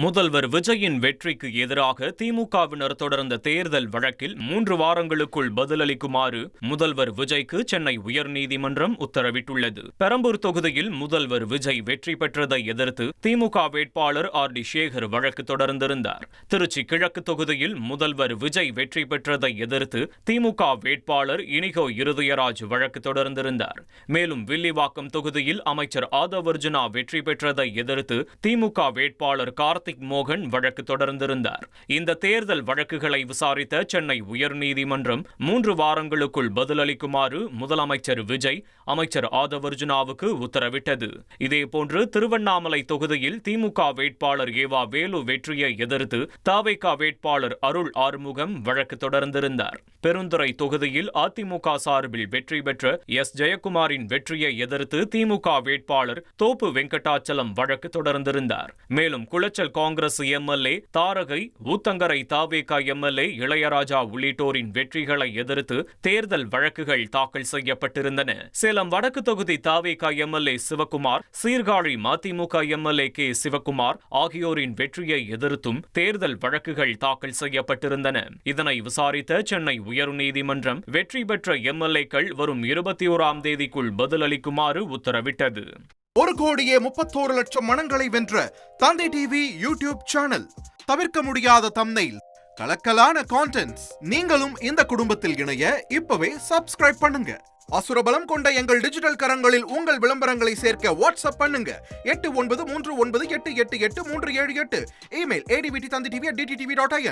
முதல்வர் விஜயின் வெற்றிக்கு எதிராக திமுகவினர் தொடர்ந்த தேர்தல் வழக்கில் 3 வாரங்களுக்குள் பதிலளிக்குமாறு முதல்வர் விஜய்க்கு சென்னை உயர்நீதிமன்றம் உத்தரவிட்டுள்ளது. பெரம்பூர் தொகுதியில் முதல்வர் விஜய் வெற்றி பெற்றதை எதிர்த்து திமுக வேட்பாளர் ஆர்.டி. சேகர் வழக்கு தொடர்ந்திருந்தார். திருச்சி கிழக்கு தொகுதியில் முதல்வர் விஜய் வெற்றி பெற்றதை எதிர்த்து திமுக வேட்பாளர் இனிகோ இருதயராஜ் வழக்கு தொடர்ந்திருந்தார். மேலும் வில்லிவாக்கம் தொகுதியில் அமைச்சர் ஆதவர்ஜுனா வெற்றி பெற்றதை எதிர்த்து திமுக வேட்பாளர் கார்த்திக் மோகன் வழக்கு தொடர்ந்திருந்தார். இந்த தேர்தல் வழக்குகளை விசாரித்த சென்னை உயர்நீதிமன்றம் 3 வாரங்களுக்குள் பதிலளிக்குமாறு முதலமைச்சர் விஜய் அமைச்சர் ஆதவர்ஜுனாவுக்கு உத்தரவிட்டது. இதேபோன்று திருவண்ணாமலை தொகுதியில் திமுக வேட்பாளர் ஏவா வேலு வெற்றியை எதிர்த்து தவேக வேட்பாளர் அருள் ஆறுமுகம் வழக்கு தொடர்ந்திருந்தார். பெருந்துறை தொகுதியில் அதிமுக சார்பில் வெற்றி பெற்ற எஸ். ஜெயக்குமாரின் வெற்றியை எதிர்த்து திமுக வேட்பாளர் தோப்பு வெங்கடாச்சலம் வழக்கு தொடர்ந்திருந்தார். மேலும் குளச்சல் காங்கிரஸ் எம்எல்ஏ தாரகை, ஊத்தங்கரை தவேக எம்எல்ஏ இளையராஜா உள்ளிட்டோரின் வெற்றிகளை எதிர்த்து தேர்தல் வழக்குகள் தாக்கல் செய்யப்பட்டிருந்தன. சேலம் வடக்கு தொகுதி தவேக எம்எல்ஏ சிவக்குமார், சீர்காழி மதிமுக எம்எல்ஏ கே. சிவக்குமார் ஆகியோரின் வெற்றியை எதிர்த்தும் தேர்தல் வழக்குகள் தாக்கல் செய்யப்பட்டிருந்தன. இதனை விசாரித்த சென்னை உயர்நீதிமன்றம் வெற்றி பெற்ற எம்எல்ஏக்கள் வரும் 21ஆம் தேதிக்குள் பதிலளிக்குமாறு உத்தரவிட்டது. 1,31,00,000 மனங்களை வென்ற தந்தை டிவி யூடியூப் சேனல். தவிர்க்க முடியாத தம்ப்நெயில், கலக்கலான கான்டென்ட்ஸ். நீங்களும் இந்த குடும்பத்தில் இணைய இப்பவே சப்ஸ்கிரைப் பண்ணுங்க. அசுரபலம் கொண்ட எங்கள் டிஜிட்டல் கரங்களில் உங்கள் விளம்பரங்களை சேர்க்க வாட்ஸ்அப் பண்ணுங்க. 8939888838. Email advttv@dttv.in.